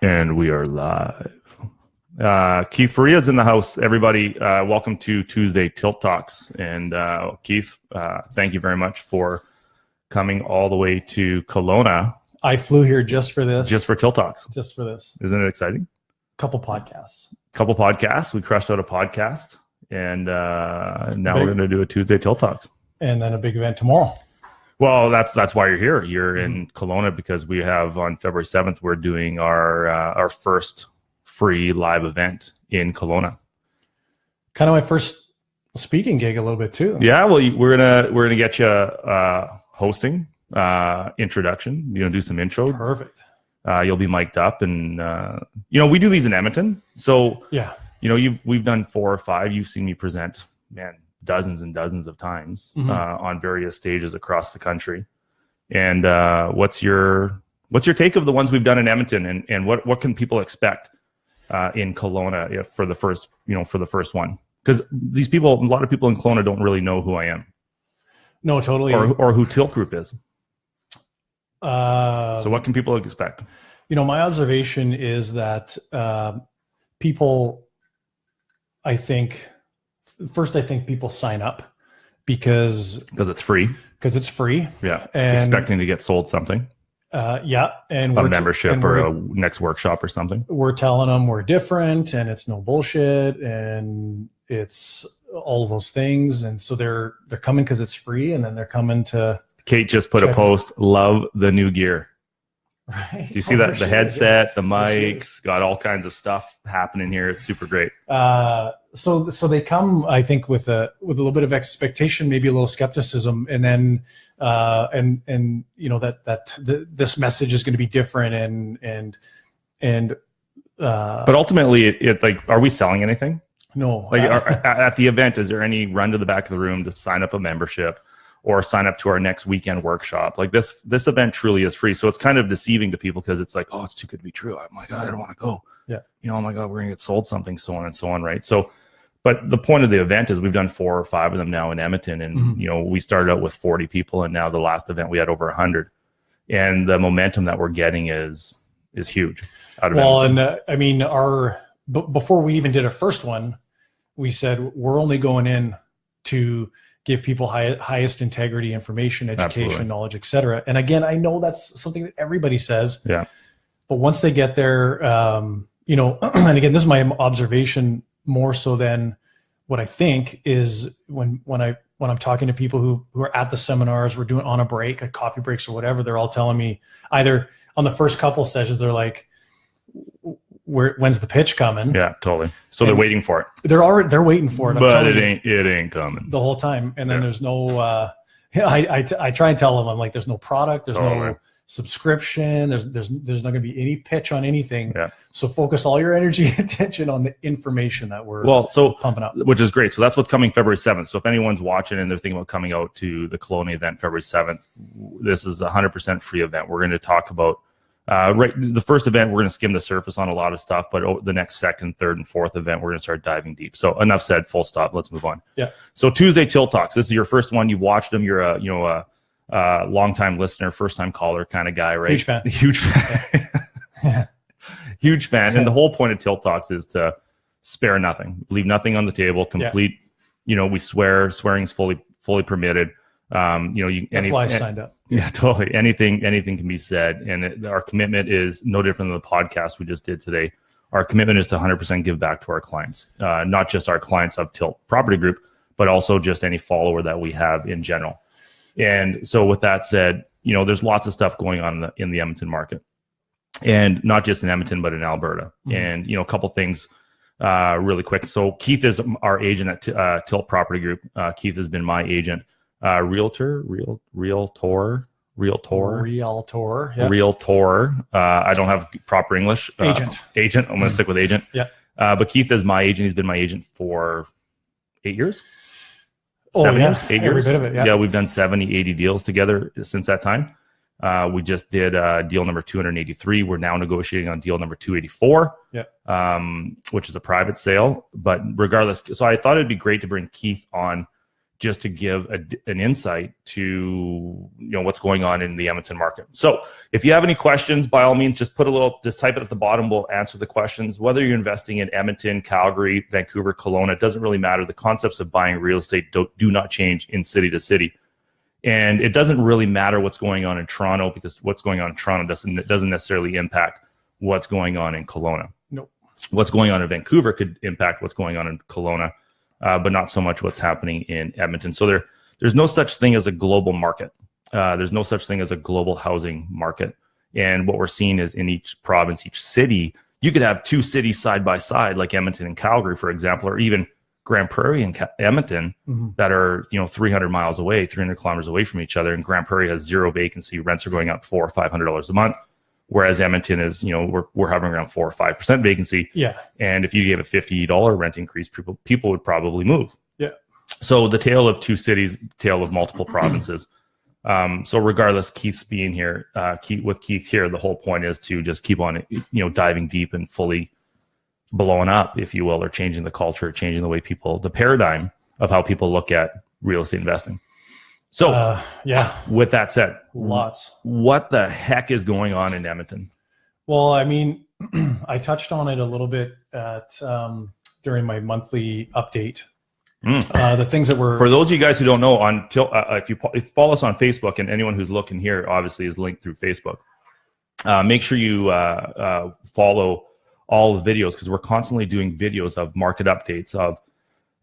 And we are live. Keith Faria is in the house. Everybody, welcome to Tuesday Tilt Talks. And Keith, thank you very much for coming all the way to Kelowna. I flew here just for this. Just for Tilt Talks. Just for this. Isn't it exciting? Couple podcasts. We crushed out a podcast. And now we're going to do a Tuesday Tilt Talks. And then a big event tomorrow. Well, that's why you're here. You're in Kelowna because we have on February 7th, we're doing our first free live event in Kelowna. Kind of my first speaking gig a little bit too. Yeah, well, we're gonna get you hosting, introduction. Do some intro. Perfect. You'll be mic'd up, and we do these in Edmonton. So yeah, we've done 4 or 5. You've seen me present, man, dozens and dozens of times on various stages across the country. And what's your take of the ones we've done in Edmonton, and what can people expect in Kelowna for the first one? Because a lot of people in Kelowna don't really know who I am. No, totally. Or who Tilt Group is. So what can people expect? My observation is that people, I think people sign up because it's free. Because it's free. Yeah. And expecting to get sold something. Yeah. And a membership or a next workshop or something. We're telling them we're different and it's no bullshit and it's all those things. And so they're coming because it's free, and then they're coming to. Kate just put a post, love the new gear. Right. Do you see that? The headset, the mics, got all kinds of stuff happening here. It's super great. So they come, I think, with a little bit of expectation, maybe a little skepticism, and then this message is going to be different, but ultimately, it like, are we selling anything? No. Like at the event, is there any run to the back of the room to sign up a membership or sign up to our next weekend workshop? Like this event truly is free. So it's kind of deceiving to people because it's like, oh, it's too good to be true. Oh my God, I don't want to go. Yeah. Oh my God, we're going to get sold something, so on and so on. Right. So, but the point of the event is we've done 4 or 5 of them now in Edmonton, and, we started out with 40 people, and now the last event we had over 100, and the momentum that we're getting is huge out of Edmonton. And before we even did our first one, we said we're only going in to give people highest integrity information, education, Absolutely. knowledge, etc. And again, I know that's something that everybody says. Yeah. But once they get there, and again, this is my observation more so than what I think is when I'm talking to people who are at the seminars, we're doing on a break, like coffee breaks or whatever, they're all telling me either on the first couple sessions, they're like, when's the pitch coming? Yeah, totally. So they're waiting for it. They're waiting for it. But it ain't coming the whole time. And then there's no, I try and tell them, I'm like, there's no product, there's no subscription, there's not going to be any pitch on anything. Yeah. So focus all your energy and attention on the information that we're pumping up. Which is great. So that's what's coming February 7th. So if anyone's watching and they're thinking about coming out to the Kelowna event February 7th, this is a 100% free event. We're going to talk about the first event, we're going to skim the surface on a lot of stuff, but the next second, third, and fourth event, we're going to start diving deep. So enough said, full stop. Let's move on. Yeah. So Tuesday Tilt Talks. This is your first one. You've watched them. You're a long-time listener, first-time caller kind of guy, right? Huge fan. Huge fan. Yeah. Huge fan. And the whole point of Tilt Talks is to spare nothing, leave nothing on the table. Complete. Yeah. We swear. Swearing's fully permitted. That's why I signed up. Yeah, totally. Anything can be said. And our commitment is no different than the podcast we just did today. Our commitment is to 100% give back to our clients, not just our clients of Tilt Property Group, but also just any follower that we have in general. And so with that said, there's lots of stuff going on in the Edmonton market, and not just in Edmonton, but in Alberta. And, a couple things really quick. So Keith is our agent at Tilt Property Group. Keith has been my agent. Realtor. Realtor. Yeah. Realtor. I don't have proper English. Agent. I'm going to stick with agent. Yeah. But Keith is my agent. He's been my agent for 8 years. 7 years. 8 years. Every bit of it. Yeah. Yeah. We've done 70, 80 deals together since that time. We just did deal number 283. We're now negotiating on deal number 284. Yeah. Which is a private sale. But regardless, so I thought it'd be great to bring Keith on just to give an insight to what's going on in the Edmonton market. So if you have any questions, by all means, just type it at the bottom. We'll answer the questions. Whether you're investing in Edmonton, Calgary, Vancouver, Kelowna, it doesn't really matter. The concepts of buying real estate do not change in city to city. And it doesn't really matter what's going on in Toronto, because what's going on in Toronto doesn't necessarily impact what's going on in Kelowna. Nope. What's going on in Vancouver could impact what's going on in Kelowna. But not so much what's happening in Edmonton. So there's no such thing as a global market. There's no such thing as a global housing market. And what we're seeing is in each province, each city, you could have two cities side by side, like Edmonton and Calgary, for example, or even Grand Prairie and Edmonton, that are 300 miles away, 300 kilometers away from each other. And Grand Prairie has zero vacancy. Rents are going up $400 or $500 a month. Whereas Edmonton is, we're hovering around 4 or 5% vacancy. Yeah. And if you gave a $50 rent increase, people would probably move. Yeah. So the tale of two cities, tale of multiple provinces. So regardless, Keith's being here, with Keith here, the whole point is to just keep on, diving deep and fully blowing up, if you will, or changing the culture, changing the way the paradigm of how people look at real estate investing. So, with that said, what the heck is going on in Edmonton? Well, I mean, I touched on it a little bit during my monthly update. The things that were... For those of you guys who don't know, if you follow us on Facebook, and anyone who's looking here obviously is linked through Facebook, make sure you follow all the videos, because we're constantly doing videos of market updates of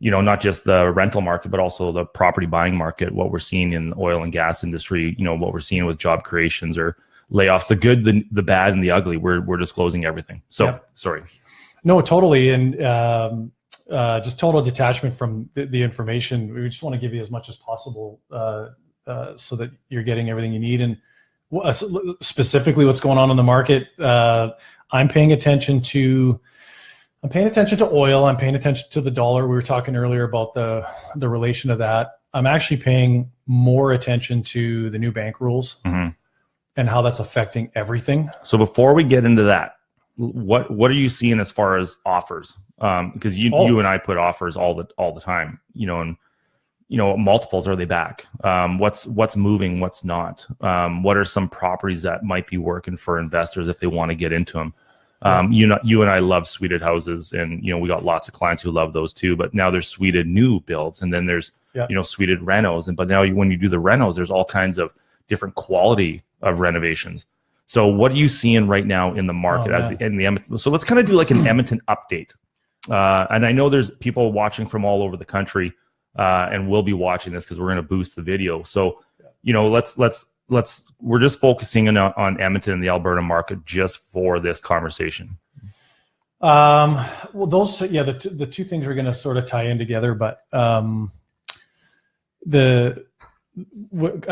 not just the rental market, but also the property buying market, what we're seeing in the oil and gas industry, what we're seeing with job creations or layoffs, the good, the bad, and the ugly. We're disclosing everything. So, Sorry. No, totally. And just total detachment from the information. We just want to give you as much as possible so that you're getting everything you need. And specifically what's going on in the market, I'm paying attention to oil. I'm paying attention to the dollar. We were talking earlier about the relation of that. I'm actually paying more attention to the new bank rules and how that's affecting everything. So before we get into that, what are you seeing as far as offers? Because you and I put offers all the time. And multiples, are they back? What's moving? What's not? What are some properties that might be working for investors if they want to get into them? You and I love suited houses, and we got lots of clients who love those too. But now there's suited new builds, and then there's suited renos, but now when you do the renos, there's all kinds of different quality of renovations. So what are you seeing right now in the market in the Edmonton? So let's kind of do like an Edmonton update. And I know there's people watching from all over the country, and we'll be watching this because we're going to boost the video. So we're just focusing on Edmonton and the Alberta market just for this conversation. Well, the two things are going to sort of tie in together, but I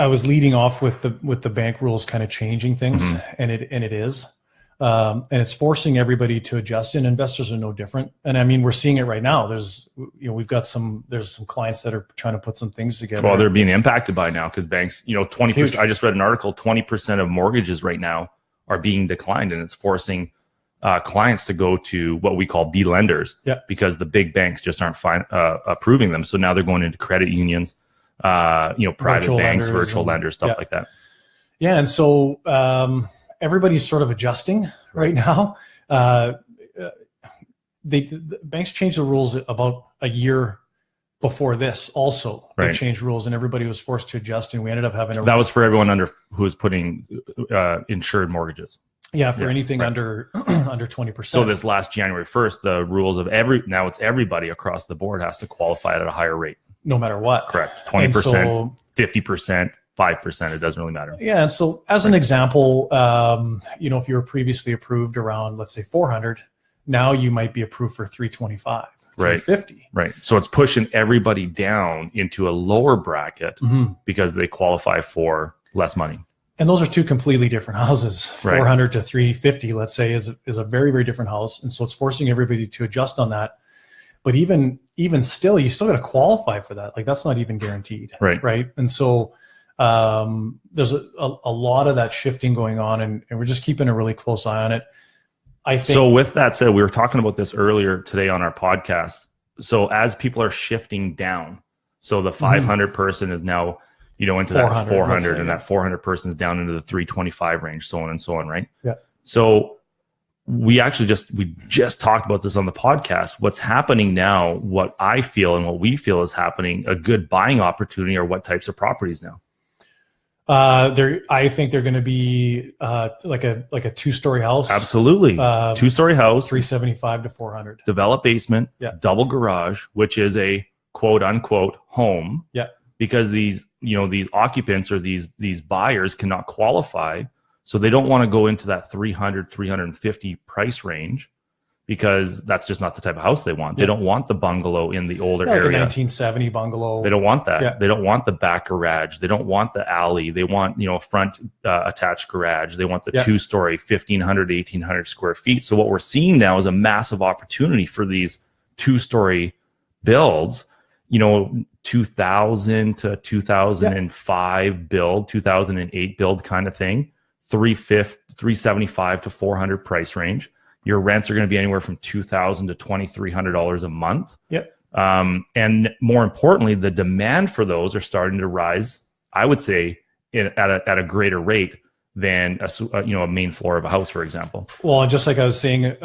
was leading off with the bank rules kind of changing things, and it is, and it's forcing everybody to adjust, and investors are no different. And I mean, we're seeing it right now. There's there's some clients that are trying to put some things together. Well, they're being impacted by now because banks, 20%. I just read an article, 20% of mortgages right now are being declined, and it's forcing clients to go to what we call B lenders, because the big banks just aren't approving them. So now they're going into credit unions, private virtual banks, virtual lenders, stuff like that. Yeah, and so everybody's sort of adjusting right now. The banks changed the rules about a year before this. Also, they changed rules, and everybody was forced to adjust, and we ended up having that was for everyone who was putting insured mortgages. Yeah, for anything under 20%. So this last January 1st, the rules of now it's everybody across the board has to qualify at a higher rate. No matter what. Correct. 20%, 50%, 5%. It doesn't really matter. Yeah. And so as an example, if you were previously approved around, let's say 400, now you might be approved for 325, 350. Right. So it's pushing everybody down into a lower bracket because they qualify for less money. And those are two completely different houses. 400 to 350, let's say, is a very, very different house. And so it's forcing everybody to adjust on that. But even still, you still got to qualify for that. Like, that's not even guaranteed. Right. And so there's a lot of that shifting going on, and we're just keeping a really close eye on it. I think. So with that said, we were talking about this earlier today on our podcast. So as people are shifting down, So the 500 person is now, into that 400, and that 400 person is down into the 325 range, so on and so on, right? Yeah. So we just talked about this on the podcast. What's happening now, what I feel and what we feel is happening, a good buying opportunity, are what types of properties now? I think they're going to be like a 2-story house. Absolutely. 2-story house, 375 to 400. Developed basement, double garage, which is a quote unquote home. Yeah. Because these occupants or these buyers cannot qualify. So they don't want to go into that 300, 350 price range, because that's just not the type of house they want. They don't want the bungalow in the older area. Like a 1970 bungalow. They don't want that. Yeah. They don't want the back garage. They don't want the alley. They want, a front attached garage. They want the 2-story, 1,500 to 1,800 square feet. So what we're seeing now is a massive opportunity for these 2-story builds, 2000 to 2005 build, 2008 build kind of thing, 375 to 400 price range. Your rents are going to be anywhere from $2,000 to $2,300 a month. Yep. And more importantly, the demand for those are starting to rise, I would say, at a greater rate than a main floor of a house, for example. Well, and just like I was saying,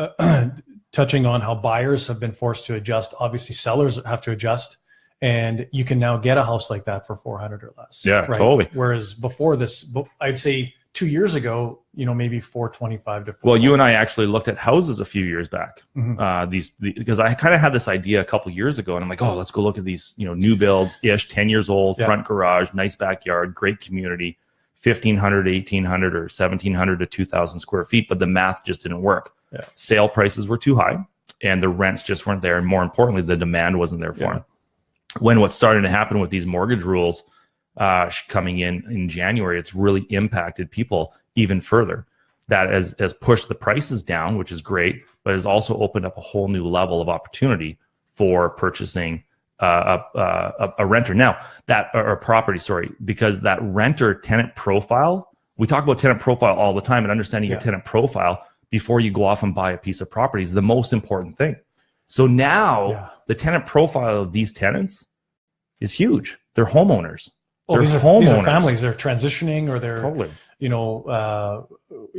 touching on how buyers have been forced to adjust, obviously sellers have to adjust. And you can now get a house like that for 400 or less. Yeah, right? Totally. Whereas before this, I'd say 2 years ago, maybe 425 to 400. Well, you and I actually looked at houses a few years back. Because I kind of had this idea a couple years ago, and I'm like, let's go look at these, new builds ish, 10 years old, front garage, nice backyard, great community, 1,500 to 1,800 or 1,700 to 2,000 square feet. But the math just didn't work. Yeah. Sale prices were too high, and the rents just weren't there. And more importantly, the demand wasn't there for them. When what's starting to happen with these mortgage rules coming in January, it's really impacted people even further. That has pushed the prices down, which is great, but has also opened up a whole new level of opportunity for purchasing a renter now, or a property. Sorry, because that renter tenant profile. We talk about tenant profile all the time, and understanding your tenant profile before you go off and buy a piece of property is the most important thing. So now the tenant profile of these tenants is huge. They're homeowners. Well, these are families. They're transitioning, or they're totally.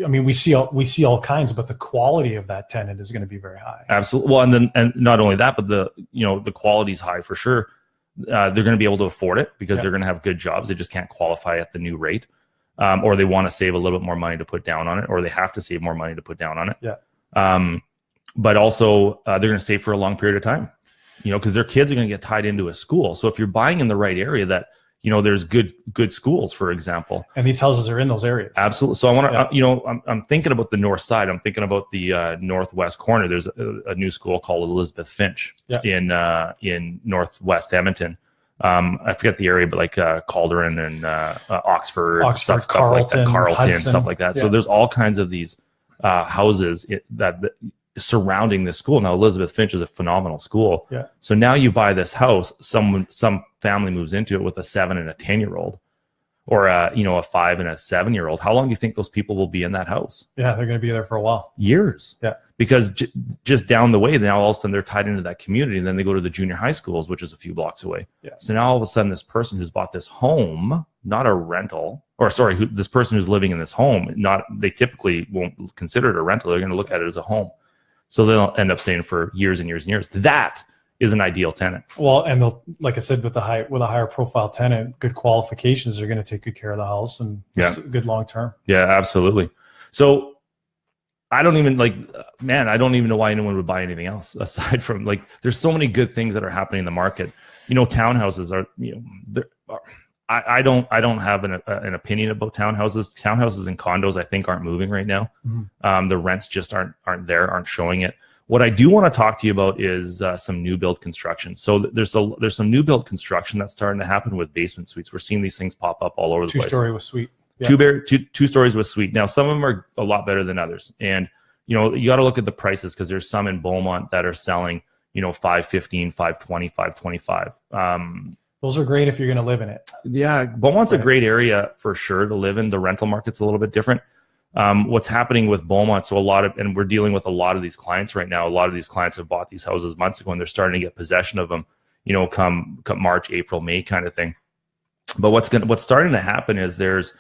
We see all kinds, but the quality of that tenant is going to be very high. Absolutely. Well, and not only that, but the quality is high for sure. They're going to be able to afford it because they're going to have good jobs. They just can't qualify at the new rate, or they want to save a little bit more money to put down on it, or they have to save more money to put down on it. Yeah. But also they're going to stay for a long period of time, because their kids are going to get tied into a school. So if you're buying in the right area, that there's good schools, for example, and these houses are in those areas. Absolutely. So I want to, I'm thinking about the north side. I'm thinking about the northwest corner. There's a new school called Elizabeth Finch in northwest Edmonton. I forget the area, but like Calderon and Oxford, stuff like that, Carleton, Hudson, stuff like that. So there's all kinds of these houses that surrounding this school. Now, Elizabeth Finch is a phenomenal school. Yeah. So now you buy this house, some family moves into it with a 7 and a 10-year-old, or a 5 and a 7-year-old. How long do you think those people will be in that house? Yeah, they're going to be there for a while. Years. Yeah. Because just down the way, now all of a sudden they're tied into that community, and then they go to the junior high schools, which is a few blocks away. Yeah. So now all of a sudden, this person who's bought this home, not a rental, this person who's living in this home, they typically won't consider it a rental. They're going to look at it as a home. So they'll end up staying for years and years and years. That is an ideal tenant. Well, and they'll, like I said, with a higher profile tenant, good qualifications, they're going to take good care of the house and good long term. Yeah, absolutely. So I don't even know why anyone would buy anything else aside from there's so many good things that are happening in the market. Townhouses are, I don't have an opinion about townhouses. Townhouses and condos, I think, aren't moving right now. Mm-hmm. The rents just aren't showing it. What I do want to talk to you about is some new build construction. So there's some new build construction that's starting to happen with basement suites. We're seeing these things pop up all over the place. 2-story with suite. Yeah. Two stories with suite. Now, some of them are a lot better than others, and you got to look at the prices, because there's some in Beaumont that are selling $515, $520, $525. Those are great if you're going to live in it. Yeah, Beaumont's a great area for sure to live in. The rental market's a little bit different. What's happening with Beaumont, and we're dealing with a lot of these clients right now. A lot of these clients have bought these houses months ago, and they're starting to get possession of them, come March, April, May kind of thing. But what's starting to happen is there's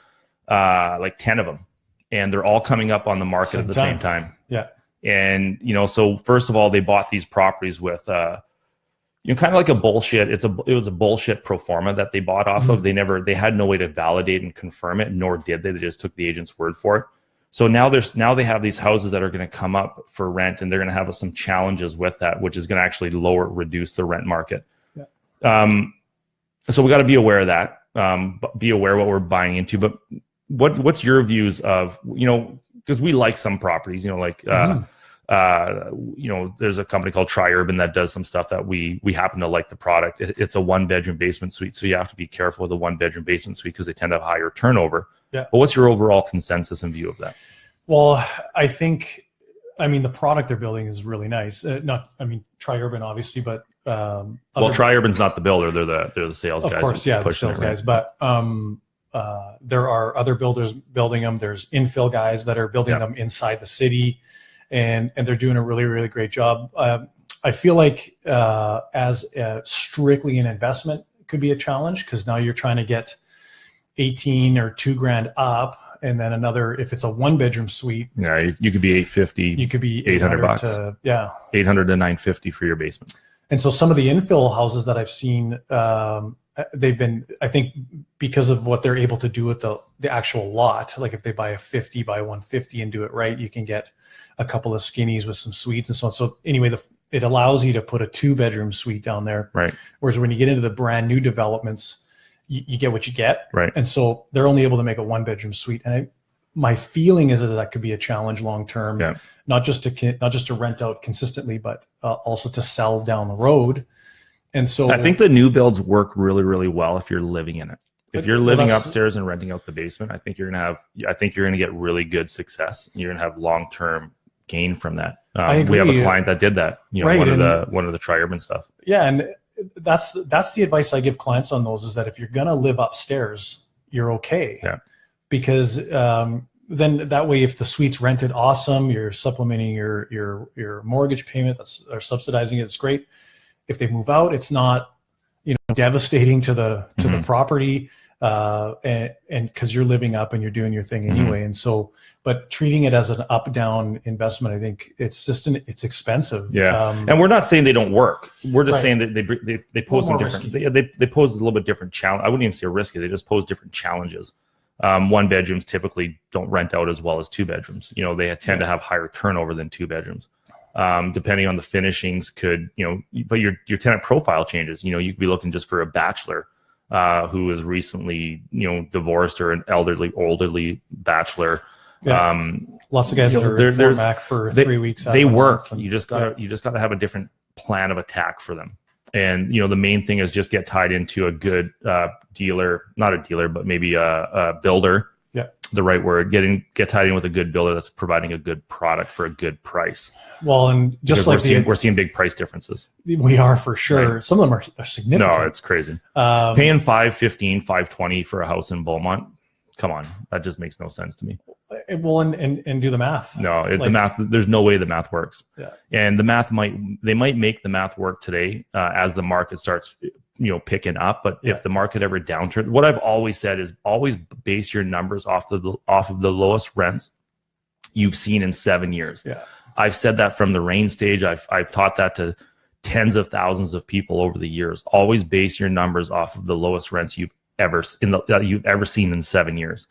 like 10 of them, and they're all coming up on the market at the same time. Yeah. And, so first of all, they bought these properties with, kind of like a bullshit. It was a bullshit pro forma that they bought off of. They had no way to validate and confirm it, nor did they. They just took the agent's word for it. So now they have these houses that are going to come up for rent, and they're going to have some challenges with that, which is going to actually reduce the rent market. Yeah. So we got to be aware of that. Be aware what we're buying into. But what's your views of, because we like some properties, there's a company called Tri-Urban that does some stuff that we happen to like the product. It's a 1-bedroom basement suite. So you have to be careful with a 1-bedroom basement suite because they tend to have higher turnover. Yeah. But what's your overall consensus and view of that? Well, the product they're building is really nice. Tri-Urban obviously, but Tri-Urban's not the builder. They're the sales guys. Of course, yeah, the sales guys. But there are other builders building them. There's infill guys that are building them inside the city, and they're doing a really, really great job. I feel like as strictly an investment could be a challenge, because now you're trying to get 18 or $2,000 up, and then another, if it's a 1-bedroom suite, you could be 850. You could be $800 $800 to $950 for your basement. And so some of the infill houses that I've seen, they've been, I think, because of what they're able to do with the actual lot. Like if they buy a 50 by 150 and do it right, you can get a couple of skinnies with some suites and so on. So anyway, it allows you to put a 2-bedroom suite down there. Right. Whereas when you get into the brand new developments, you get what you get. Right. And so they're only able to make a 1-bedroom suite. And my feeling is that could be a challenge long term, not just to rent out consistently, but also to sell down the road. And so I think the new builds work really, really well if you're living in it. If you're living upstairs and renting out the basement, I think you're going to get really good success. You're going to have long-term gain from that. We have a client that did that, one of the Tri-Urban stuff. Yeah. And that's the advice I give clients on those, is that if you're going to live upstairs, you're okay. Yeah. Because then that way, if the suite's rented, awesome, you're supplementing your mortgage payment, or subsidizing it, it's great. If they move out, it's not devastating to the property, and because you're living up and you're doing your thing anyway. And so, but treating it as an up-down investment, I think it's it's expensive. Yeah, and we're not saying they don't work. We're just saying that they pose some different. They pose a little bit different challenge. I wouldn't even say risky. They just pose different challenges. 1-bedrooms typically don't rent out as well as 2-bedrooms. They tend to have higher turnover than 2-bedrooms. Depending on the finishings but your tenant profile changes. You could be looking just for a bachelor who is recently, divorced, or an elderly bachelor. Yeah. Lots of guys that are in Formac for 3 weeks. They work. You just gotta have a different plan of attack for them. And, the main thing is just get tied into a good dealer, not a dealer, but maybe a builder. Yeah. The right word. Get tied in with a good builder that's providing a good product for a good price. Well, and just because we're seeing big price differences. We are, for sure. Right. Some of them are significant. No, it's crazy. Paying $515, $520 for a house in Beaumont. Come on, that just makes no sense to me. Well, and do the math. No, the math. There's no way the math works. Yeah. And the math might make the math work today as the market starts picking up. But if the market ever downturns, what I've always said is always base your numbers off of the lowest rents you've seen in 7 years. Yeah. I've said that from the rain stage. I've taught that to tens of thousands of people over the years. Always base your numbers off of the lowest rents you've ever seen in 7 years.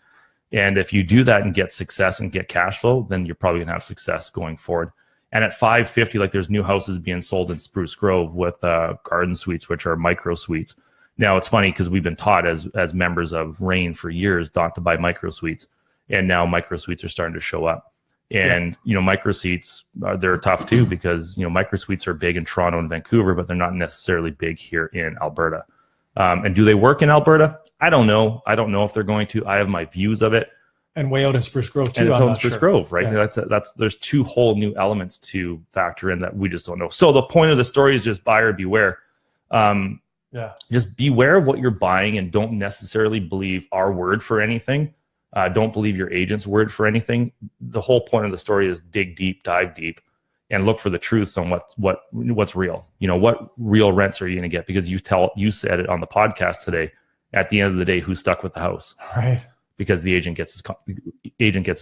And if you do that and get success and get cash flow, then you're probably gonna have success going forward. And at $550, like there's new houses being sold in Spruce Grove with garden suites, which are micro suites. Now it's funny because we've been taught as members of RAIN for years not to buy micro suites, and now micro suites are starting to show up. And micro suites they're tough too, because micro suites are big in Toronto and Vancouver, but they're not necessarily big here in Alberta. And do they work in Alberta? I don't know. I don't know if they're going to. I have my views of it. And way out in Spruce Grove too. And it's out in Spruce Grove, right? Yeah. There's two whole new elements to factor in that we just don't know. So the point of the story is just buyer beware. Just beware of what you're buying, and don't necessarily believe our word for anything. Don't believe your agent's word for anything. The whole point of the story is dig deep, dive deep, and look for the truths on what's real. What real rents are you going to get? Because you said it on the podcast today. At the end of the day, who's stuck with the house? Right. Because the agent gets his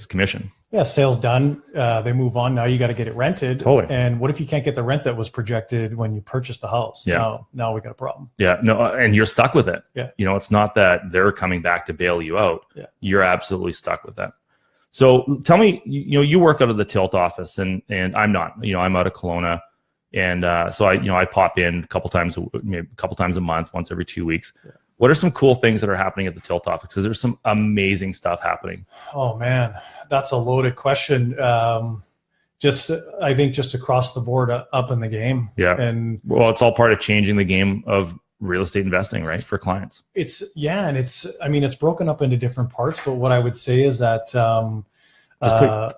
commission. Yeah, sales done. They move on. Now you got to get it rented. Totally. And what if you can't get the rent that was projected when you purchased the house? Yeah. Now we got a problem. Yeah. No, and you're stuck with it. Yeah. It's not that they're coming back to bail you out. Yeah. You're absolutely stuck with that. So tell me, you work out of the Tilt office, and I'm not. I'm out of Kelowna, and so I pop in a couple times a month, once every 2 weeks. Yeah. What are some cool things that are happening at the Tilt office? Because there's some amazing stuff happening. Oh man, that's a loaded question. I think just across the board, up in the game. Yeah. And well, it's all part of changing the game of real estate investing, right? For clients. It's broken up into different parts, but what I would say is that,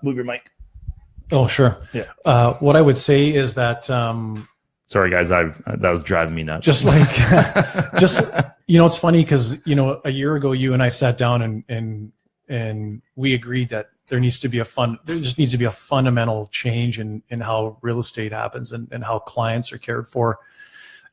move your mic. Oh, sure. Yeah. What I would say is that, sorry guys, that was driving me nuts. Just like, it's funny because, a year ago, you and I sat down and we agreed that there just needs to be a fundamental change in how real estate happens and how clients are cared for.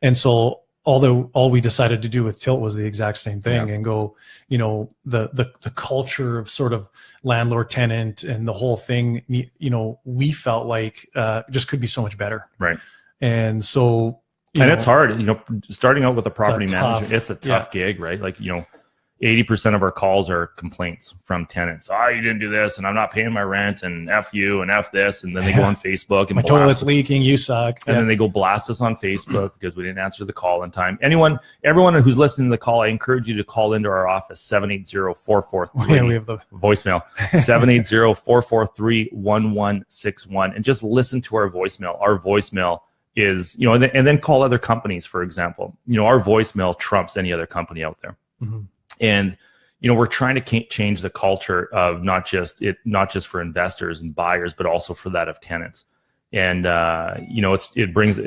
And so all we decided to do with Tilt was the exact same thing, and go, the culture of sort of landlord tenant and the whole thing, we felt like just could be so much better. Right. And so, it's hard, starting out with a property manager, it's a tough gig, right? Like, 80% of our calls are complaints from tenants. Oh, you didn't do this, and I'm not paying my rent, and F you, and F this. And then they go on Facebook and my toilet's leaking, you suck. And then they go blast us on Facebook because we didn't answer the call in time. Everyone who's listening to the call, I encourage you to call into our office, 780-443. Yeah, we have the voicemail, 780-443-1161. And just listen to our voicemail. Our voicemail is, and then call other companies, for example. Our voicemail trumps any other company out there. Mm-hmm. And we're trying to change the culture of not just for investors and buyers, but also for that of tenants. And it brings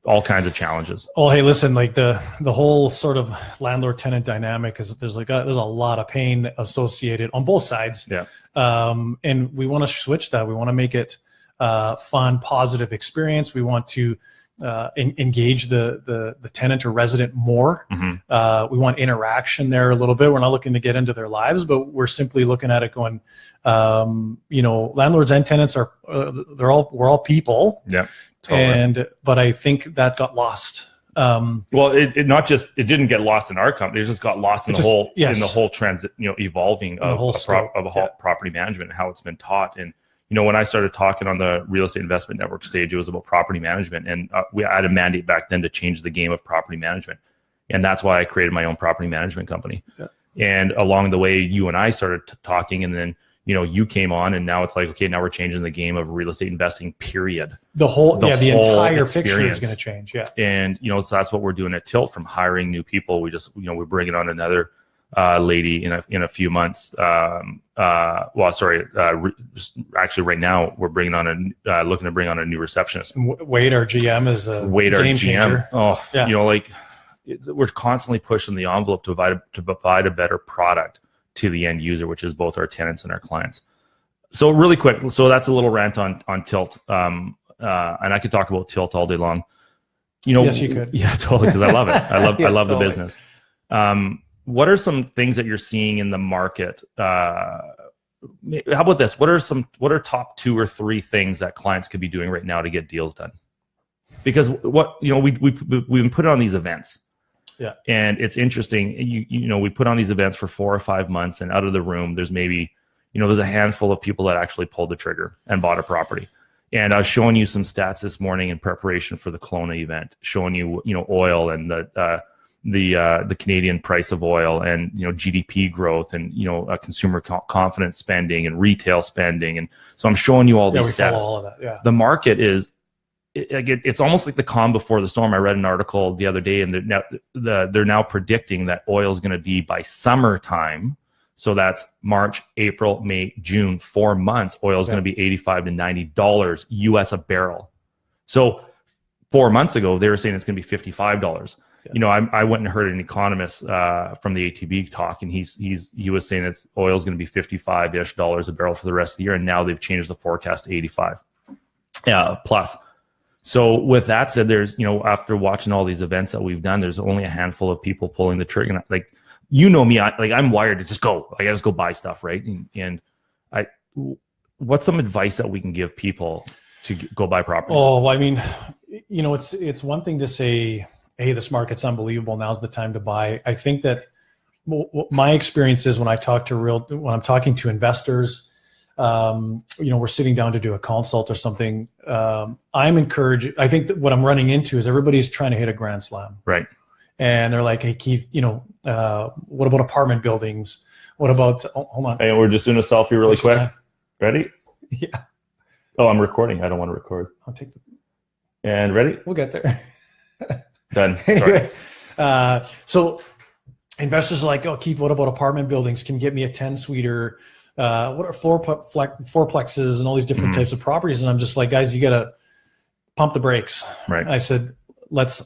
all kinds of challenges. Oh, hey, listen, like the whole sort of landlord tenant dynamic is there's a lot of pain associated on both sides. Yeah. And we want to switch that. We want to make it fun, positive experience. We want to engage the tenant or resident more. Mm-hmm. We want interaction there a little bit. We're not looking to get into their lives, but we're simply looking at it going, landlords and tenants we're all people. Yeah. Totally. But I think that got lost. Well, it didn't get lost in our company. It just got lost in the whole transit, evolving of property management and how it's been taught. And when I started talking on the Real Estate Investment Network stage, it was about property management. And I had a mandate back then to change the game of property management. And that's why I created my own property management company. Yeah. And along the way, you and I started talking, and then, you came on, and now it's like, okay, now we're changing the game of real estate investing, period. The entire picture is going to change. Yeah. And, so that's what we're doing at Tilt, from hiring new people. We just, we're bringing on another lady in a few months. Actually right now we're bringing on looking to bring on a new receptionist. Wade, our GM, is a game changer. Oh, yeah. We're constantly pushing the envelope to provide a better product to the end user, which is both our tenants and our clients. So really quick, that's a little rant on Tilt. And I could talk about Tilt all day long. Yes, you could. Yeah, totally, because I love it. I love totally. The business. What are some things that you're seeing in the market? How about this? What are top 2 or 3 things that clients could be doing right now to get deals done? Because we've been putting on these events. Yeah. And it's interesting. We put on these events for 4 or 5 months, and out of the room, there's maybe, there's a handful of people that actually pulled the trigger and bought a property. And I was showing you some stats this morning in preparation for the Kelowna event, showing you, oil and the Canadian price of oil, and GDP growth, and consumer confidence spending and retail spending, and so I'm showing you all these stats. Follow all of that. Yeah. The market is it's almost like the calm before the storm. I read an article the other day, and they're now predicting that oil is going to be, by summertime, so that's March, April, May, June, 4 months, oil is going to be $85 to $90 US a barrel. So 4 months ago they were saying it's going to be $55. Yeah. I went and heard an economist from the ATB talk, and he was saying that oil is going to be $55-ish a barrel for the rest of the year, and now they've changed the forecast to 85. Yeah, plus. So with that said, there's, after watching all these events that we've done, there's only a handful of people pulling the trigger. Like, me, I'm wired to just go. I just go buy stuff, right? And what's some advice that we can give people to go buy properties? Oh, well, I mean, it's one thing to say, hey, this market's unbelievable, now's the time to buy. I think that my experience is when I'm talking to investors, we're sitting down to do a consult or something. I'm encouraged. I think that what I'm running into is everybody's trying to hit a grand slam. Right. And they're like, hey, Keith, what about apartment buildings? What about, hold on. Hey, we're just doing a selfie really quick. Time. Ready? Yeah. Oh, I'm recording. I don't want to record. I'll take and ready? We'll get there. Done. Sorry. So investors are like, oh, Keith, what about apartment buildings? Can you get me a 10-suiter? What are fourplexes and all these different types of properties? And I'm just like, guys, you got to pump the brakes. Right. I said, let's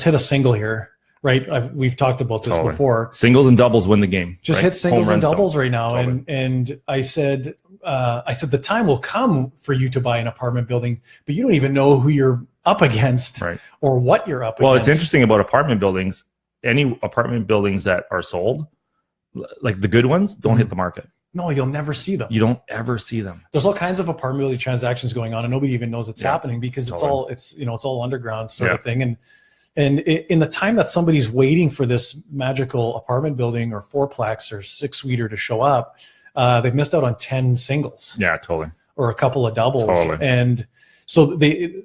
hit a single here. Right. We've talked about this before. Singles and doubles win the game. Just hit singles and doubles right now. And I said, the time will come for you to buy an apartment building, but you don't even know who you're up against or what you're up against. Well, it's interesting about apartment buildings. Any apartment buildings that are sold, like the good ones, don't hit the market. No, you'll never see them. You don't ever see them. There's all kinds of apartment building transactions going on, and nobody even knows it's happening because it's all underground sort of thing. And in the time that somebody's waiting for this magical apartment building or fourplex or 6-suiter to show up, they've missed out on 10 singles. Yeah, totally. Or a couple of doubles. Totally. And so they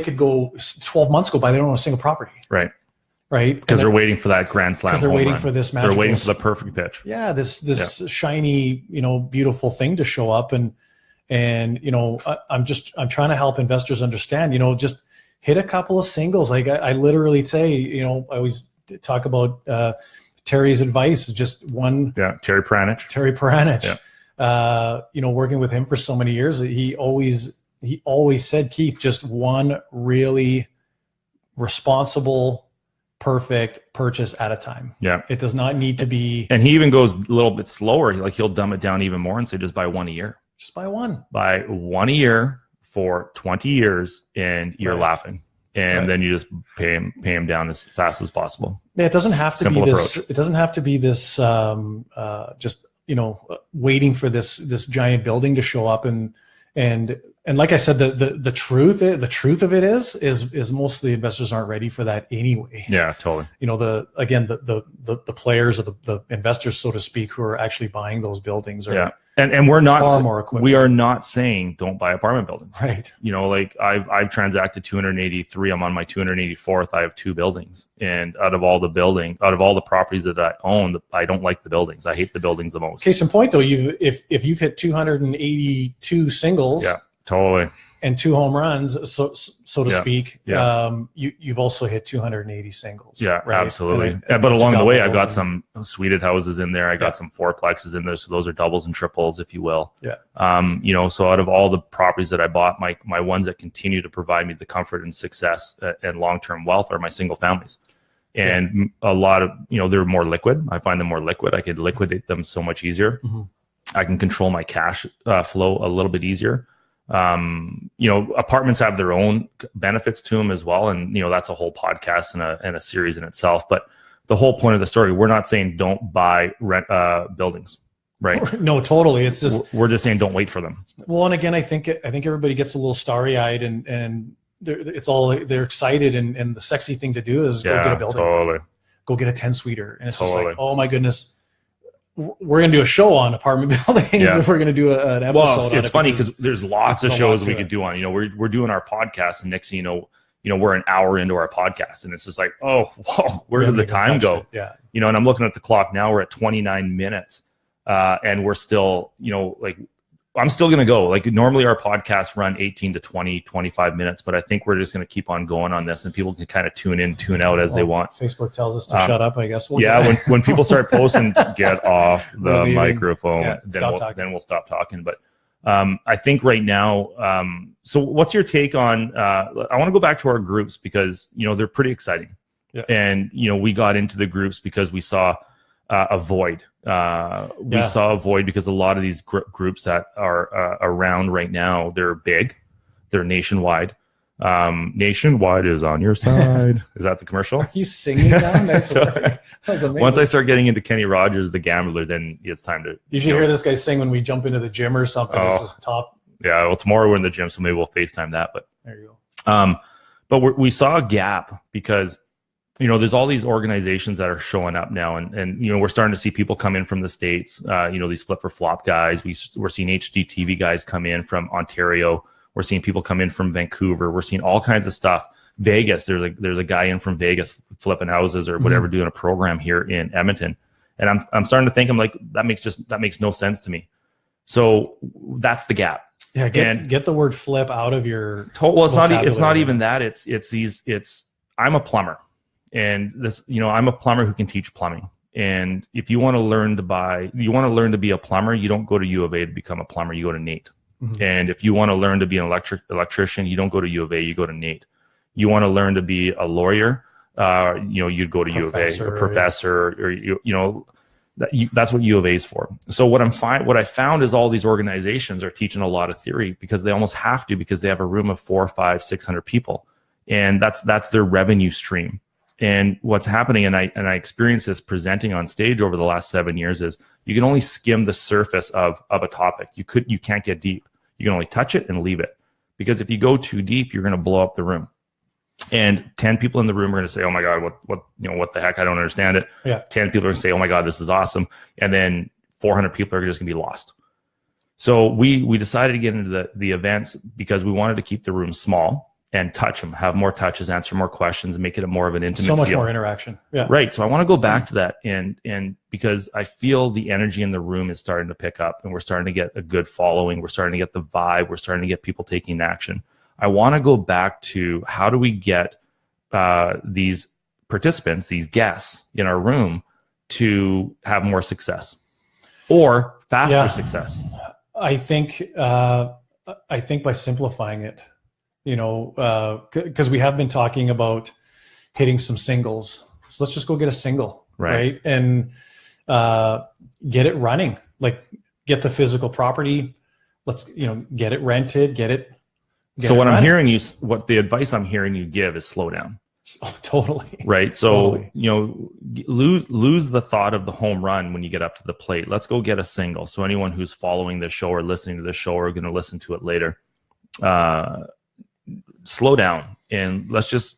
could go 12 months go by, they don't own a single property. Right. Right. Because they're waiting for that grand slam. Because they're waiting for this magical. They're waiting for the perfect pitch. Yeah. This shiny, beautiful thing to show up. And I'm trying to help investors understand, just hit a couple of singles. Like I literally say, I always talk about Terry's advice, just one. Yeah. Terry Pranich. Yeah. Working with him for so many years, he always said, Keith, just one really responsible, perfect purchase at a time. Yeah. It does not need to be. And he even goes a little bit slower. Like he'll dumb it down even more and say, just buy one a year. Just buy one. Buy one a year for 20 years and you're laughing. And then you just pay him down as fast as possible. Yeah, it doesn't have to Simple be this. approach. It doesn't have to be this. Just waiting for this giant building to show up and like I said, the truth of it is most of the investors aren't ready for that anyway. Yeah, totally. The players or the investors, so to speak, who are actually buying those buildings are and we're not far more equipped. We are not saying don't buy apartment buildings. Right. Like I've transacted 283. I'm on my 284th. I have 2 buildings, and out of all the properties that I own, I don't like the buildings. I hate the buildings the most. Case in point, though, if you've hit 282 singles. Yeah. Totally. And 2 home runs, so to speak. Yeah. You've also hit 280 singles. Yeah, right? absolutely. But along the way, I've got some suited houses in there. I got some fourplexes in there, so those are doubles and triples, if you will. Yeah. So out of all the properties that I bought, my ones that continue to provide me the comfort and success and long-term wealth are my single families. And a lot of they're more liquid. I find them more liquid. I could liquidate them so much easier. Mm-hmm. I can control my cash flow a little bit easier. Apartments have their own benefits to them as well. And, that's a whole podcast and a series in itself. But the whole point of the story, we're not saying don't buy rent buildings, right? No, totally. It's just, we're just saying don't wait for them. Well, and again, I think everybody gets a little starry eyed and they're excited. And the sexy thing to do is go get a building, totally. Go get a 10-suiter. And it's just like, oh my goodness. We're going to do a show on apartment buildings if we're going to do an episode. Well, it's funny because there's lots of shows we could do on. We're doing our podcast, and next thing we're an hour into our podcast, and it's just like, oh, whoa, where did the time go? Yeah. And I'm looking at the clock now. We're at 29 minutes, and we're still, I'm still going to go. Like normally our podcasts run 18 to 20, 25 minutes, but I think we're just going to keep on going on this and people can kind of tune in, tune out as they want. Facebook tells us to shut up, I guess. When people start posting, get off the microphone, then we'll stop talking. But I think right now, so what's your take on, I want to go back to our groups because, they're pretty exciting. Yeah. And, we got into the groups because we saw a void. We saw a void because a lot of these groups that are around right now, they're big, They're nationwide. Nationwide is on your side. Is that the commercial? Are you singing now? Nice work. That was amazing. Once I start getting into Kenny Rogers, the gambler, then it's time to. You should hear this guy sing when we jump into the gym or something. Oh, it's top. Yeah, well, tomorrow we're in the gym, so maybe we'll FaceTime that. But there you go. But we saw a gap because, you know, there's all these organizations that are showing up now, and you know, we're starting to see people come in from the States. You know, these flip for flop guys. We're seeing HGTV guys come in from Ontario. We're seeing people come in from Vancouver. We're seeing all kinds of stuff. Vegas, there's a guy in from Vegas flipping houses or whatever, doing a program here in Edmonton. And I'm starting to think, I'm like, that makes no sense to me. So that's the gap. Yeah, get the word flip out of your. Well, it's not even that. It's I'm a plumber, and this, you know, I'm a plumber who can teach plumbing. And if you want to learn to be a plumber, you don't go to U of A to become a plumber. You go to NAIT. And if you want to learn to be an electrician, you don't go to U of A, you go to NAIT. You want to learn to be a lawyer, you know, you'd go to U of A, a professor, or you know, that's what U of A is for. So what I found is all these organizations are teaching a lot of theory because they almost have to, because they have a room of 400, 500, 600 people, and that's their revenue stream. And what's happening, and I experienced this presenting on stage over the last 7 years, is you can only skim the surface of a topic. You can't get deep. You can only touch it and leave it, because if you go too deep, you're going to blow up the room. And 10 people in the room are going to say, "Oh my God, what the heck? I don't understand it." Yeah. 10 people are going to say, "Oh my God, this is awesome." And then 400 people are just going to be lost. So we decided to get into the events because we wanted to keep the room small and touch them, have more touches, answer more questions, and make it more of an intimate so much feel. more interaction. Yeah. Right. So I want to go back to that, and because I feel the energy in the room is starting to pick up, and we're starting to get a good following. We're starting to get the vibe. We're starting to get people taking action. I want to go back to how do we get these participants, these guests in our room to have more success or faster success. I think by simplifying it, you know, because we have been talking about hitting some singles. So let's just go get a single, right? And get it running. Like, get the physical property. Let's, you know, get it rented, get it running. What the advice I'm hearing you give is slow down. Oh, totally. Right. So, you know, lose the thought of the home run when you get up to the plate. Let's go get a single. So anyone who's following this show or listening to this show or going to listen to it later, slow down and let's just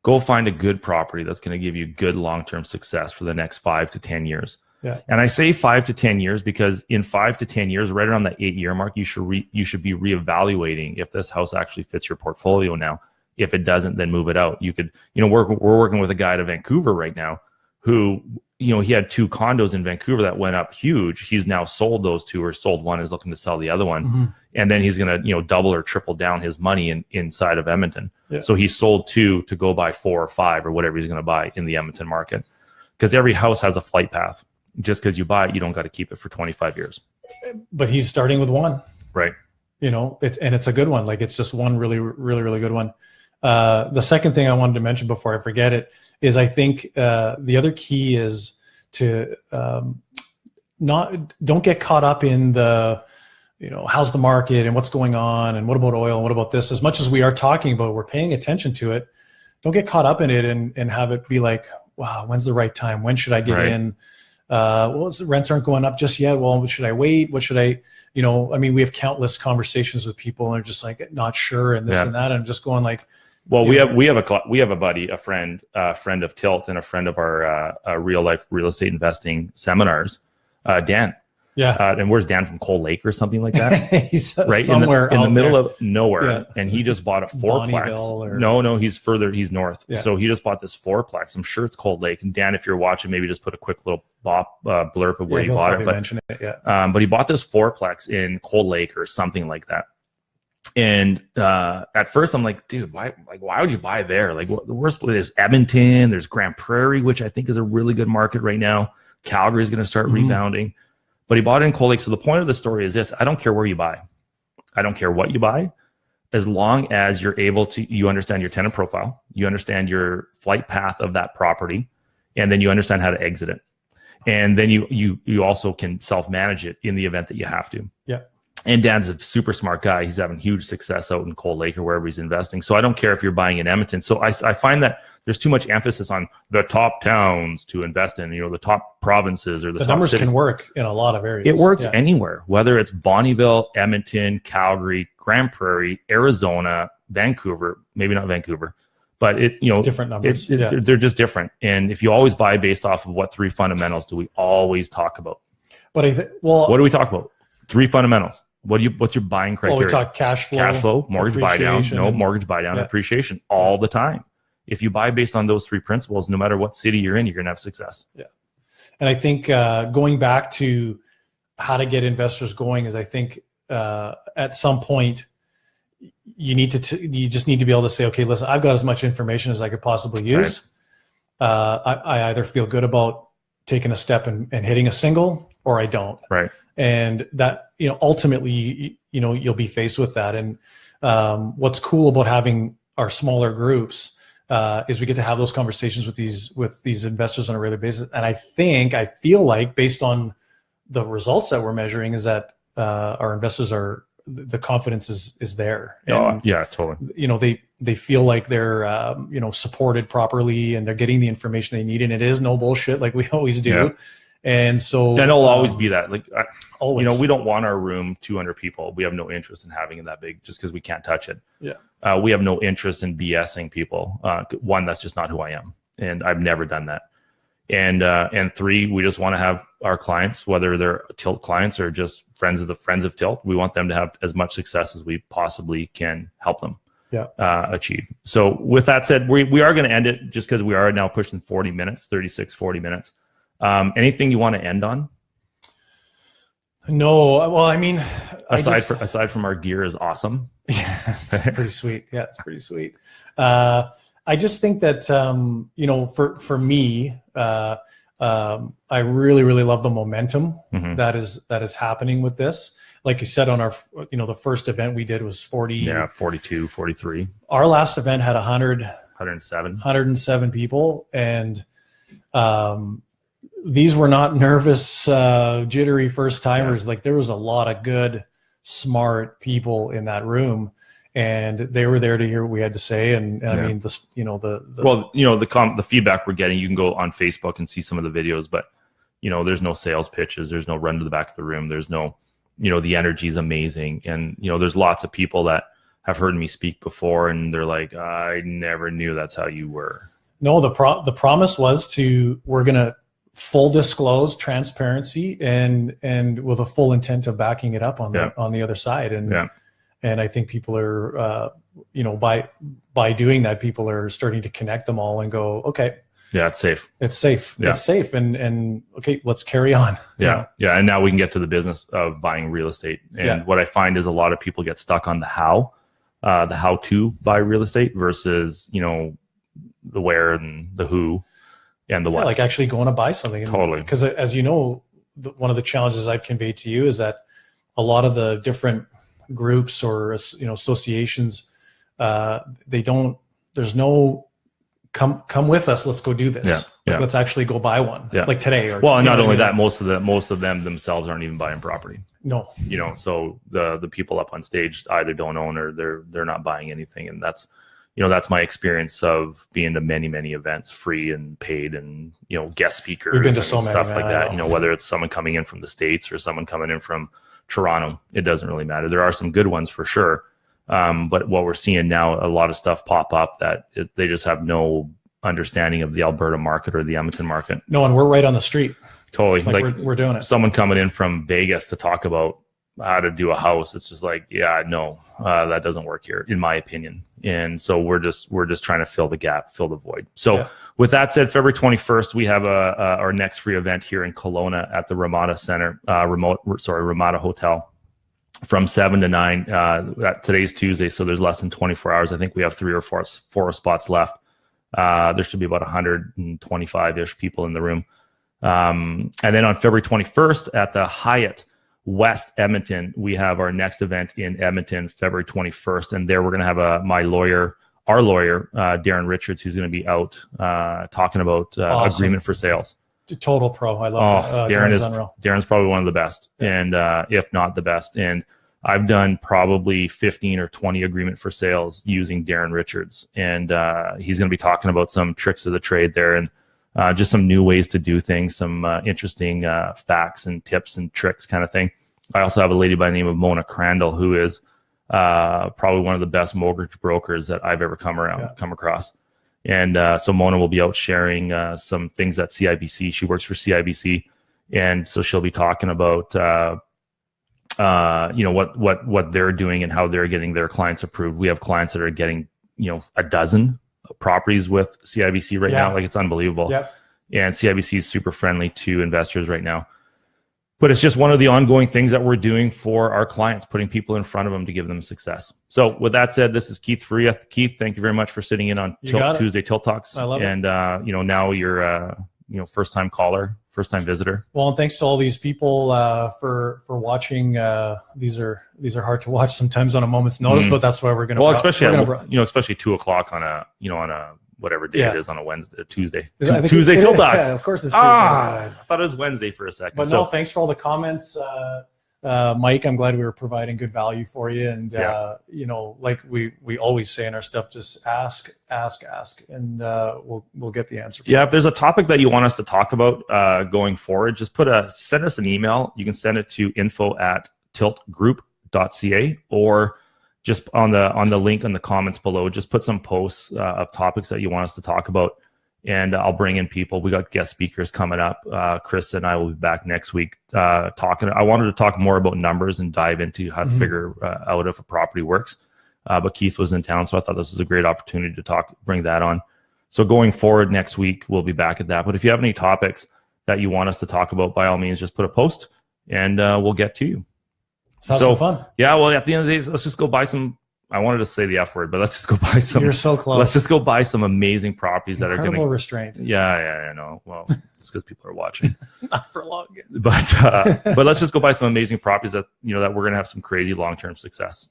go find a good property that's going to give you good long-term success for the next 5 to 10 years. Yeah. And I say 5 to 10 years because in 5 to 10 years, right around that 8-year mark, you should be reevaluating if this house actually fits your portfolio now. If it doesn't, then move it out. You could, you know, we're working with a guy out of Vancouver right now who, you know, he had 2 condos in Vancouver that went up huge. He's now sold those 2, or sold one, is looking to sell the other one. And then he's going to, you know, double or triple down his money inside of Edmonton. Yeah. So he sold 2 to go buy 4 or 5 or whatever he's going to buy in the Edmonton market. Because every house has a flight path. Just because you buy it, you don't got to keep it for 25 years. But he's starting with 1. Right. You know, it's a good one. Like, it's just one really, really, really good one. The second thing I wanted to mention before I forget it is I think the other key is to don't get caught up in the, you know, how's the market and what's going on and what about oil and what about this. As much as we are talking about, we're paying attention to it. Don't get caught up in it and have it be like, wow, when's the right time? When should I get in? Well, rents aren't going up just yet. Well, should I wait? What should I, you know, I mean, we have countless conversations with people and they're just like, not sure. And this and that. And I'm just going like, well, we have a buddy, a friend of Tilt and a friend of our real life real estate investing seminars, Dan. Yeah. And where's Dan, from Cold Lake or something like that? He's right somewhere in the middle there. of nowhere. Yeah. And he just bought a 4-plex. No, he's further. He's north. Yeah. So he just bought this 4-plex. I'm sure it's Cold Lake. And Dan, if you're watching, maybe just put a quick little blurb of where he bought it. Mention it. Yeah. But he bought this 4-plex in Cold Lake or something like that. And at first I'm like, dude, why would you buy there? Like, the worst place is Edmonton. There's Grand Prairie, which I think is a really good market right now. Calgary is going to start rebounding. But he bought it in Cold Lake. So the point of the story is this: I don't care where you buy. I don't care what you buy, as long as you're able to, you understand your tenant profile, you understand your flight path of that property, and then you understand how to exit it. And then you also can self-manage it in the event that you have to. Yeah. And Dan's a super smart guy. He's having huge success out in Cold Lake or wherever he's investing. So I don't care if you're buying in Edmonton. So I find that there's too much emphasis on the top towns to invest in, the top provinces or the top numbers cities. Can work in a lot of areas. It works anywhere, whether it's Bonnyville, Edmonton, Calgary, Grand Prairie, Arizona, Vancouver, maybe not Vancouver, but different numbers. They're just different. And if you always buy based off of what three fundamentals do we always talk about? But what do we talk about? Three fundamentals. What's your buying criteria? Well, we talk cash flow, mortgage buy down, mortgage buy down, appreciation all the time. If you buy based on those three principles, no matter what city you're in, you're going to have success. Yeah. And I think going back to how to get investors going is I think at some point you just need to be able to say, okay, listen, I've got as much information as I could possibly use. Right. I either feel good about taking a step and hitting a single or I don't. Right. And that, ultimately, you'll be faced with that. And what's cool about having our smaller groups is we get to have those conversations with these investors on a regular basis. And I feel like based on the results that we're measuring is that our investors the confidence is there. And, yeah, totally. They feel like they're, supported properly and they're getting the information they need. And it is no bullshit like we always do. Yeah. And so, and it'll always be that. Like, always. We don't want our room 200 people. We have no interest in having it that big just because we can't touch it. Yeah. We have no interest in BSing people. One, that's just not who I am, and I've never done that. And three, we just want to have our clients, whether they're Tilt clients or just friends of Tilt, we want them to have as much success as we possibly can help them achieve. So with that said, we are going to end it just because we are now pushing 40 minutes, 40 minutes. Anything you want to end on? No. Well, I mean, aside from our gear is awesome. Yeah, it's pretty sweet. Yeah, it's pretty sweet. I just think that, for me, I really, really love the momentum that is happening with this. Like you said, on our, the first event we did was 42, 43. Our last event had 107 people. And, these were not nervous, jittery first timers. Yeah. Like there was a lot of good, smart people in that room, and they were there to hear what we had to say. And I mean, the feedback we're getting, you can go on Facebook and see some of the videos, but there's no sales pitches. There's no run to the back of the room. There's no, the energy is amazing. And, there's lots of people that have heard me speak before and they're like, I never knew that's how you were. No, the promise was we're going to full disclose, transparency, and with a full intent of backing it up on the other side. And I think people are, by doing that, people are starting to connect them all and go, okay, yeah, it's safe. It's safe. Yeah. It's safe. And okay, let's carry on. Yeah. Yeah. And now we can get to the business of buying real estate. And what I find is a lot of people get stuck on the how to buy real estate versus, the where and the who. And the what? Like actually going to buy something. Totally. Because as you know, one of the challenges I've conveyed to you is that a lot of the different groups or associations, there's no come with us, let's go do this. Let's actually go buy one. Like today. Or not only that, most of them themselves aren't even buying property. No. So the people up on stage either don't own or they're not buying anything, and that's my experience of being to many, many events, free and paid, and, guest speakers. We've been to so many, stuff like that. Whether it's someone coming in from the States or someone coming in from Toronto, it doesn't really matter. There are some good ones for sure. But what we're seeing now, a lot of stuff pop up that they just have no understanding of the Alberta market or the Edmonton market. No, and we're right on the street. Totally. Like we're doing it. Someone coming in from Vegas to talk about how to do a house, it's just like, that doesn't work here, in my opinion. And so we're just trying to fill the gap, fill the void. So with that said, February 21st, we have our next free event here in Kelowna at the Ramada Center, Ramada Hotel, from 7 to 9. Today's Tuesday, so there's less than 24 hours. I think we have 3 or 4 spots left. There should be about 125-ish people in the room. And then on February 21st at the Hyatt West Edmonton, we have our next event in Edmonton, February 21st. And there we're going to have our lawyer, Darren Richards, who's going to be out talking about agreement for sales. Total pro. I love that. Darren's probably one of the best, and if not the best. And I've done probably 15 or 20 agreement for sales using Darren Richards, and he's going to be talking about some tricks of the trade there, and just some new ways to do things, some interesting facts and tips and tricks kind of thing. I also have a lady by the name of Mona Crandall, who is probably one of the best mortgage brokers that I've ever come across. And so Mona will be out sharing some things at CIBC. She works for CIBC, and so she'll be talking about what they're doing and how they're getting their clients approved. We have clients that are getting a dozen properties with CIBC right now. Like, it's unbelievable. Yep. And CIBC is super friendly to investors right now. But it's just one of the ongoing things that we're doing for our clients, putting people in front of them to give them success. So with that said, this is Keith Faria. Keith, thank you very much for sitting in on Tuesday Tilt Talks. I love it. And now you're first time caller, first time visitor. Well, and thanks to all these people for watching. These are hard to watch sometimes on a moment's notice, but that's why we're going to. Well, especially 2:00 on a whatever day it is on a Wednesday, Tuesday. Tuesday Tilt Talks. Yeah, of course it's Tuesday. I thought it was Wednesday for a second. But no, thanks for all the comments, Mike. I'm glad we were providing good value for you, and like we always say in our stuff, just ask, and we'll get the answer. If there's a topic that you want us to talk about going forward, just send us an email. You can send it to info@tiltgroup.ca, or just on the link in the comments below, just put some posts of topics that you want us to talk about, and I'll bring in people. We got guest speakers coming up. Chris and I will be back next week talking. I wanted to talk more about numbers and dive into how to figure out if a property works. But Keith was in town, so I thought this was a great opportunity to bring that on. So going forward next week, we'll be back at that. But if you have any topics that you want us to talk about, by all means, just put a post, and we'll get to you. Sounds so fun. Yeah, well, at the end of the day, let's just go buy some. I wanted to say the F word, but let's just go buy some. You're so close. Let's just go buy some amazing properties that are going to. Restraint. Yeah, I know. Well, it's because people are watching. Not for long. But let's just go buy some amazing properties that that we're going to have some crazy long-term success.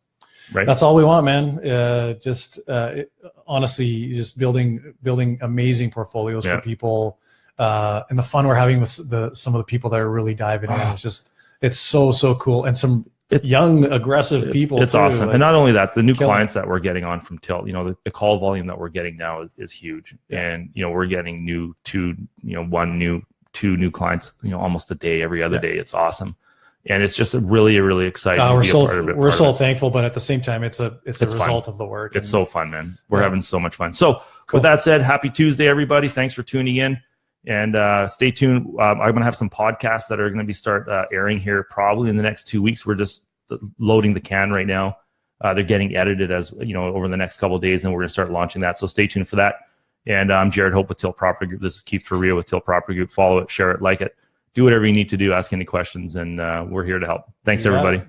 Right. That's all we want, man. Honestly, just building amazing portfolios for people, and the fun we're having with some of the people that are really diving in. It's so cool, and some young, aggressive people. It's awesome. And not only that, the new clients that we're getting on from Tilt, the call volume that we're getting now is huge. And, we're getting two new clients, almost a day, every other day. It's awesome. And it's just really exciting to be a part of it. We're so thankful, but at the same time, it's a result of the work. It's so fun, man. We're having so much fun. So with that said, happy Tuesday, everybody. Thanks for tuning in. And stay tuned. I'm going to have some podcasts that are going to start airing here probably in the next 2 weeks. We're just loading the can right now. They're getting edited over the next couple of days, and we're going to start launching that. So stay tuned for that. And I'm Jared Hope with Tilt Property Group. This is Keith Faria with Tilt Property Group. Follow it, share it, like it. Do whatever you need to do. Ask any questions, and we're here to help. Thanks, everybody.